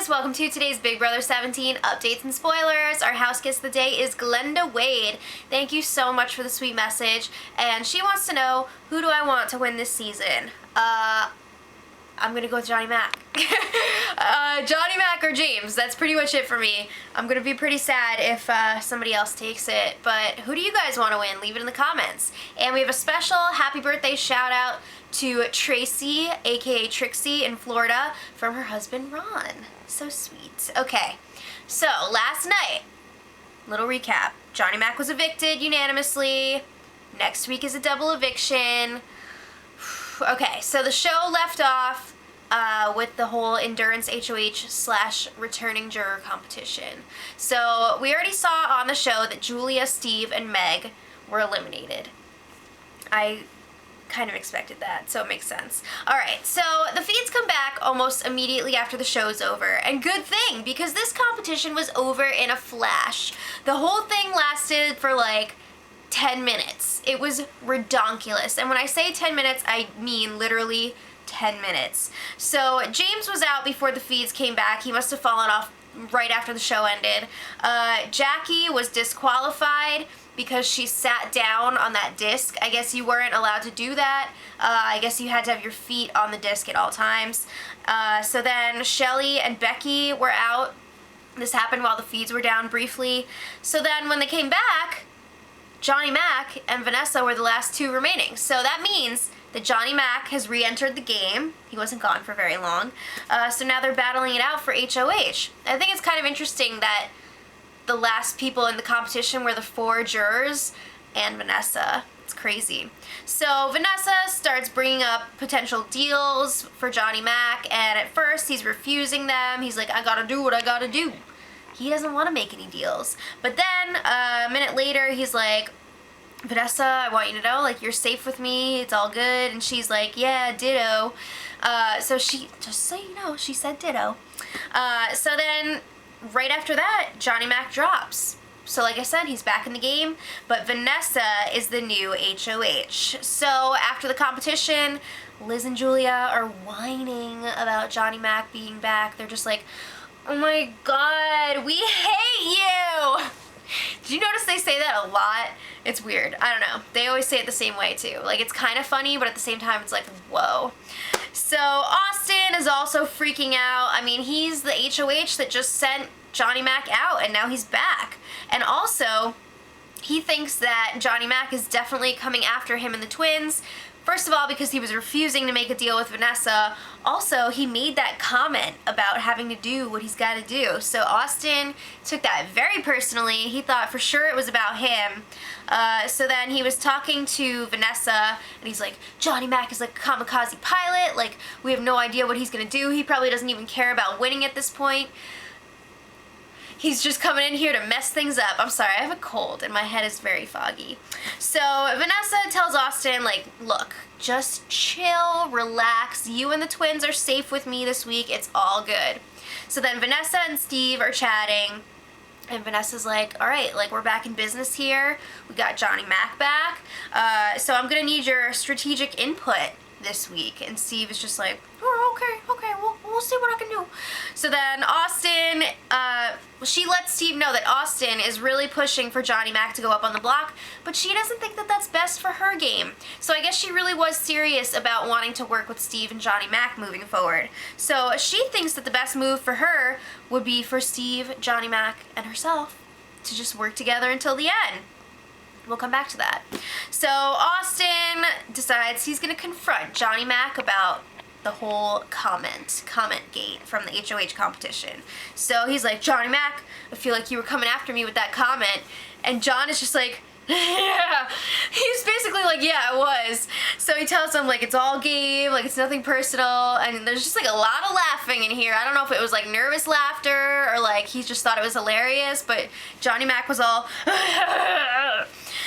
welcome to today's Big Brother 17 updates and spoilers. Our house guest of the day is Glenda Wade. Thank you so much for the sweet message, and she wants to know, who do I want to win this season? I'm gonna go with Johnny Mac. Johnny Mac or James, that's pretty much it for me. I'm gonna be pretty sad if somebody else takes it, but who do you guys want to win? Leave it in the comments. And we have a special happy birthday shout out to Tracy, aka Trixie in Florida, from her husband Ron. So sweet. Okay, so last night, little recap. Johnny Mac was evicted unanimously. Next week is a double eviction. Okay, so the show left off with the whole Endurance HOH / returning juror competition. So we already saw on the show that Julia, Steve, and Meg were eliminated. I kind of expected that, so it makes sense. Alright, so the feeds come back almost immediately after the show's over, and good thing, because this competition was over in a flash. The whole thing lasted for like 10 minutes. It was redonkulous, and when I say 10 minutes, I mean literally 10 minutes. So James was out before the feeds came back. He must have fallen off right after the show ended. Jackie was disqualified because she sat down on that disc. I guess you weren't allowed to do that. I guess you had to have your feet on the disc at all times. So then Shelly and Becky were out. This happened while the feeds were down briefly. So then when they came back, Johnny Mac and Vanessa were the last two remaining. So that means that Johnny Mac has re-entered the game. He wasn't gone for very long. So now they're battling it out for HOH. I think it's kind of interesting that the last people in the competition were the 4 jurors and Vanessa. It's crazy. So Vanessa starts bringing up potential deals for Johnny Mac, and at first he's refusing them. He's like, I gotta do what I gotta do. He doesn't want to make any deals. But then a minute later he's like, Vanessa, I want you to know, like, you're safe with me, it's all good. And she's like, yeah, ditto. So she, just so you know, she said ditto. So then right after that, Johnny Mac drops. So like I said, he's back in the game, but Vanessa is the new HOH. So after the competition, Liz and Julia are whining about Johnny Mac being back. They're just like, oh my god, we hate you! Did you notice they say that a lot? It's weird. I don't know. They always say it the same way too. Like, it's kind of funny, but at the same time it's like, whoa. So Austin is also freaking out. I mean, he's the HOH that just sent Johnny Mac out, and now he's back. And also, he thinks that Johnny Mac is definitely coming after him and the twins. First of all, because he was refusing to make a deal with Vanessa. Also, he made that comment about having to do what he's got to do. So Austin took that very personally. He thought for sure it was about him. So then he was talking to Vanessa, and he's like, Johnny Mac is like a kamikaze pilot. Like, we have no idea what he's going to do. He probably doesn't even care about winning at this point. He's just coming in here to mess things up. I'm sorry, I have a cold and my head is very foggy. So Vanessa tells Austin, like, look, just chill, relax. You and the twins are safe with me this week. It's all good. So then Vanessa and Steve are chatting, and Vanessa's like, all right, like, we're back in business here. We got Johnny Mac back. So I'm gonna need your strategic input this week. And Steve is just like, oh, okay, we'll see what I can do. So then Austin, she lets Steve know that Austin is really pushing for Johnny Mac to go up on the block, but she doesn't think that that's best for her game. So I guess she really was serious about wanting to work with Steve and Johnny Mac moving forward. So she thinks that the best move for her would be for Steve, Johnny Mac, and herself to just work together until the end. We'll come back to that. So Austin decides he's going to confront Johnny Mac about the whole comment gate from the HOH competition. So he's like, Johnny Mac, I feel like you were coming after me with that comment. And John is just like, yeah. He's basically like, yeah, it was. So he tells him, like, it's all game, like, it's nothing personal. And there's just like a lot of laughing in here. I don't know if it was like nervous laughter or like he just thought it was hilarious, but Johnny Mac was all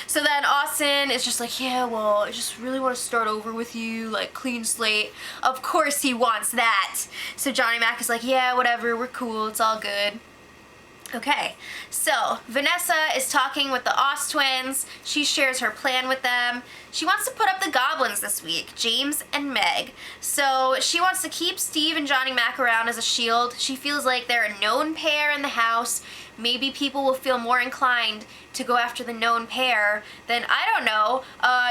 So then Austin is just like, yeah, well, I just really want to start over with you, like, clean slate. Of course he wants that. So Johnny Mac is like, yeah, whatever, we're cool, it's all good. Okay, so Vanessa is talking with the Oz twins. She shares her plan with them. She wants to put up the goblins this week, James and Meg. So she wants to keep Steve and Johnny Mac around as a shield. She feels like they're a known pair in the house. Maybe people will feel more inclined to go after the known pair than, I don't know,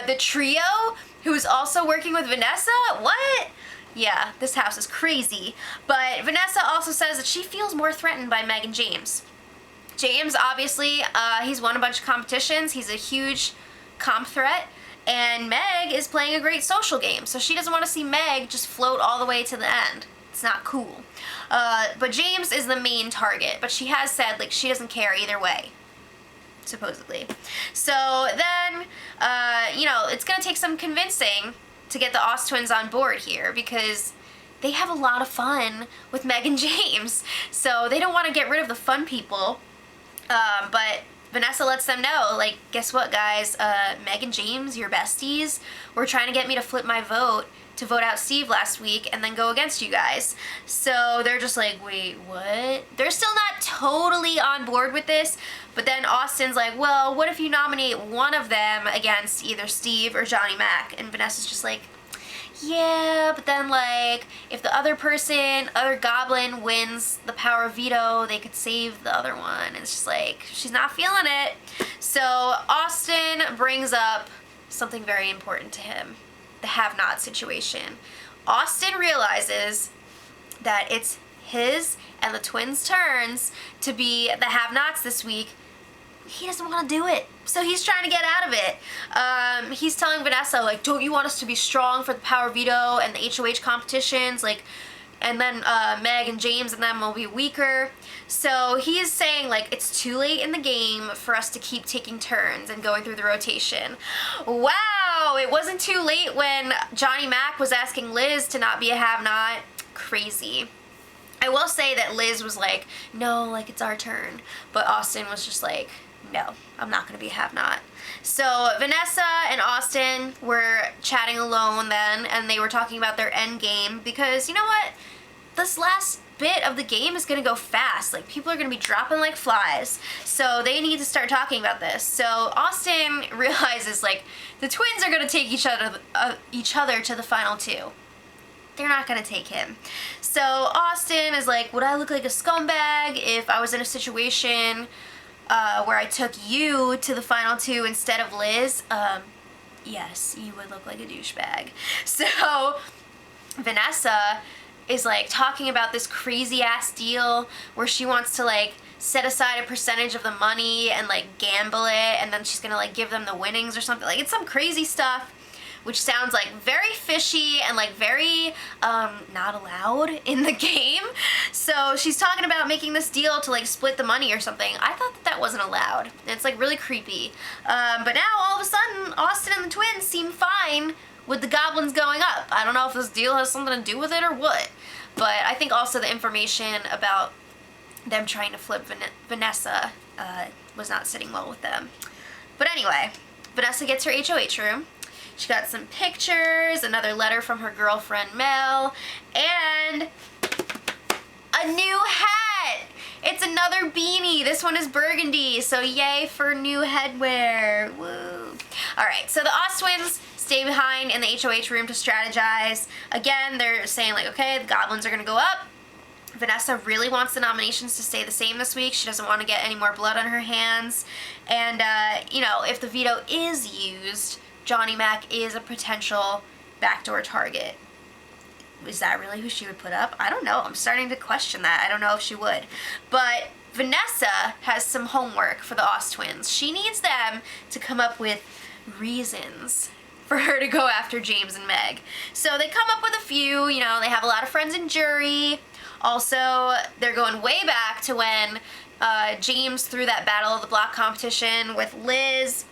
the trio who's also working with Vanessa? What? Yeah, this house is crazy. But Vanessa also says that she feels more threatened by Meg and James. James, obviously, he's won a bunch of competitions. He's a huge comp threat. And Meg is playing a great social game. So she doesn't want to see Meg just float all the way to the end. It's not cool. But James is the main target. But she has said, like, she doesn't care either way, supposedly. So then, you know, it's going to take some convincing to get the Oz twins on board here, because they have a lot of fun with Meg and James. So they don't want to get rid of the fun people. But Vanessa lets them know, like, guess what, guys? Meg and James, your besties, were trying to get me to flip my vote to vote out Steve last week and then go against you guys. So they're just like, wait, what? They're still not totally on board with this, but then Austin's like, well, what if you nominate one of them against either Steve or Johnny Mac? And Vanessa's just like, yeah, but then, like, if the other person, other goblin wins the power of veto, they could save the other one. And it's just like, she's not feeling it. So Austin brings up something very important to him, the have-not situation. Austin realizes that it's his and the twins' turns to be the have-nots this week. He doesn't want to do it, so he's trying to get out of it. He's telling Vanessa, like, don't you want us to be strong for the power veto and the HOH competitions, like, and then Meg and James and them will be weaker. So he's saying, like, it's too late in the game for us to keep taking turns and going through the rotation. Wow, it wasn't too late when Johnny Mac was asking Liz to not be a have-not. Crazy. I will say that Liz was like, no, like, it's our turn. But Austin was just like, no, I'm not going to be a have-not. So Vanessa and Austin were chatting alone then, and they were talking about their end game, because you know what? This last bit of the game is going to go fast. Like, people are going to be dropping like flies. So they need to start talking about this. So Austin realizes, like, the twins are going to take each other to the final two. They're not going to take him. So Austin is like, would I look like a scumbag if I was in a situation where I took you to the final two instead of Liz? Yes, you would look like a douchebag. So Vanessa is like talking about this crazy ass deal where she wants to, like, set aside a percentage of the money and, like, gamble it, and then she's gonna, like, give them the winnings or something. Like, it's some crazy stuff, which sounds like very fishy and, like, very not allowed in the game. So she's talking about making this deal to, like, split the money or something. I thought that that wasn't allowed. It's, like, really creepy. But now all of a sudden Austin and the twins seem fine with the goblins going up. I don't know if this deal has something to do with it or what. But I think also the information about them trying to flip Vanessa was not sitting well with them. But anyway, Vanessa gets her HOH room. She got some pictures, another letter from her girlfriend Mel, and a new hat! It's another beanie. This one is burgundy, so yay for new headwear. Woo! Alright, so the Oz twins stay behind in the HOH room to strategize. Again, they're saying, like, okay, the goblins are gonna go up. Vanessa really wants the nominations to stay the same this week. She doesn't want to get any more blood on her hands. And, you know, if the veto is used, Johnny Mac is a potential backdoor target. Is that really who she would put up? I don't know. I'm starting to question that. I don't know if she would. But Vanessa has some homework for the Oz twins. She needs them to come up with reasons for her to go after James and Meg. So they come up with a few. You know, they have a lot of friends in jury. Also, they're going way back to when James threw that Battle of the Block competition with Liz.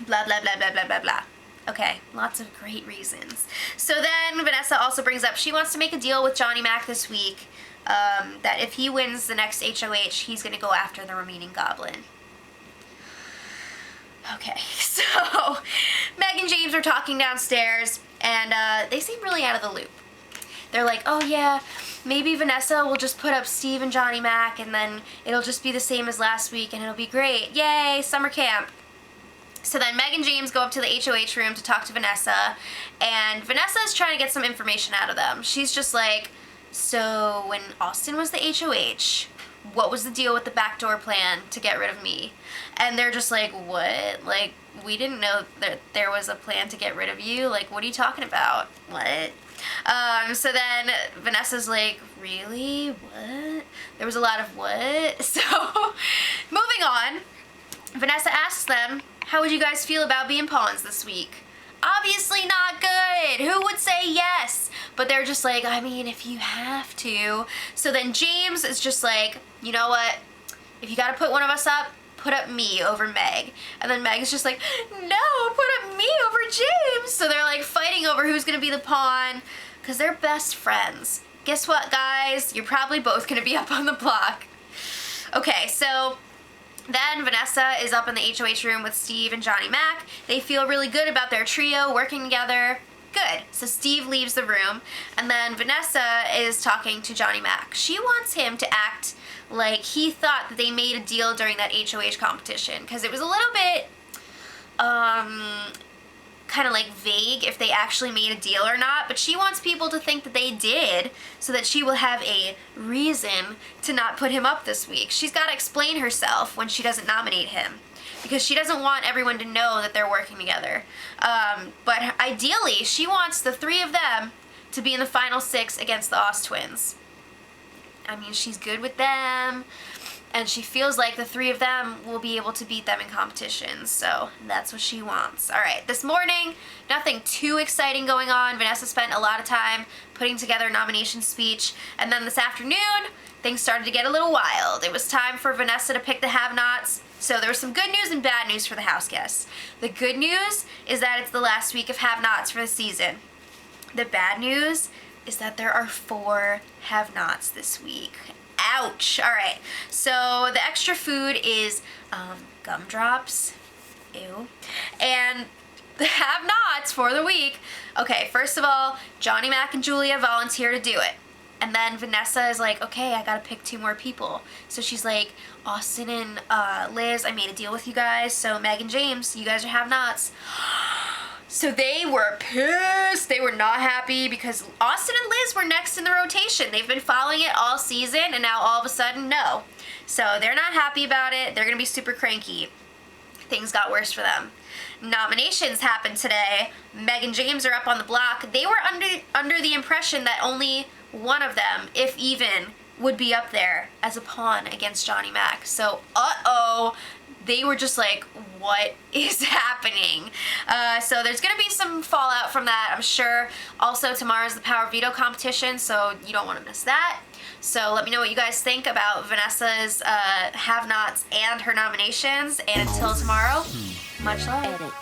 Blah, blah, blah, blah, blah, blah, blah. Okay, lots of great reasons. So then Vanessa also brings up she wants to make a deal with Johnny Mac this week that if he wins the next HOH, he's going to go after the remaining goblin. Okay, so Meg and James are talking downstairs, and they seem really out of the loop. They're like, oh yeah, maybe Vanessa will just put up Steve and Johnny Mac, and then it'll just be the same as last week, and it'll be great. Yay, summer camp. So then Meg and James go up to the HOH room to talk to Vanessa, and Vanessa is trying to get some information out of them. She's just like, so when Austin was the HOH, what was the deal with the backdoor plan to get rid of me? And they're just like, what? Like, we didn't know that there was a plan to get rid of you. Like, what are you talking about? What? So then Vanessa's like, really? What? There was a lot of what? So, moving on, Vanessa asks them, how would you guys feel about being pawns this week? Obviously not good. Who would say yes? But they're just like, I mean, if you have to. So then James is just like, you know what? If you gotta put one of us up, put up me over Meg. And then Meg is just like, no, put up me over James. So they're like fighting over who's gonna be the pawn, because they're best friends. Guess what, guys? You're probably both gonna be up on the block. Okay, so then Vanessa is up in the HOH room with Steve and Johnny Mac. They feel really good about their trio working together. Good. So Steve leaves the room, and then Vanessa is talking to Johnny Mac. She wants him to act like he thought that they made a deal during that HOH competition, because it was a little bit kind of like vague if they actually made a deal or not, but she wants people to think that they did so that she will have a reason to not put him up this week. She's got to explain herself when she doesn't nominate him, because she doesn't want everyone to know that they're working together. But ideally, she wants the three of them to be in the final 6 against the Oz twins. I mean, she's good with them, and she feels like the three of them will be able to beat them in competitions, so that's what she wants. All right, this morning, nothing too exciting going on. Vanessa spent a lot of time putting together a nomination speech, and then this afternoon, things started to get a little wild. It was time for Vanessa to pick the have-nots, so there was some good news and bad news for the house guests. The good news is that it's the last week of have-nots for the season. The bad news is that there are 4 have-nots this week. Ouch. All right. So the extra food is gumdrops. Ew. And the have-nots for the week. Okay, first of all, Johnny Mac and Julia volunteer to do it. And then Vanessa is like, okay, I gotta pick 2 more people. So she's like, Austin and Liz, I made a deal with you guys. So Meg and James, you guys are have-nots. So they were pissed. They were not happy because Austin and Liz were next in the rotation. They've been following it all season, and now all of a sudden, no. So they're not happy about it. They're going to be super cranky. Things got worse for them. Nominations happened today. Meg and James are up on the block. They were under the impression that only one of them, if even, would be up there as a pawn against Johnny Mac. So, they were just like, what is happening? So there's going to be some fallout from that, I'm sure. Also, tomorrow's the Power Veto competition, so you don't want to miss that. So let me know what you guys think about Vanessa's have-nots and her nominations. And until tomorrow, much love.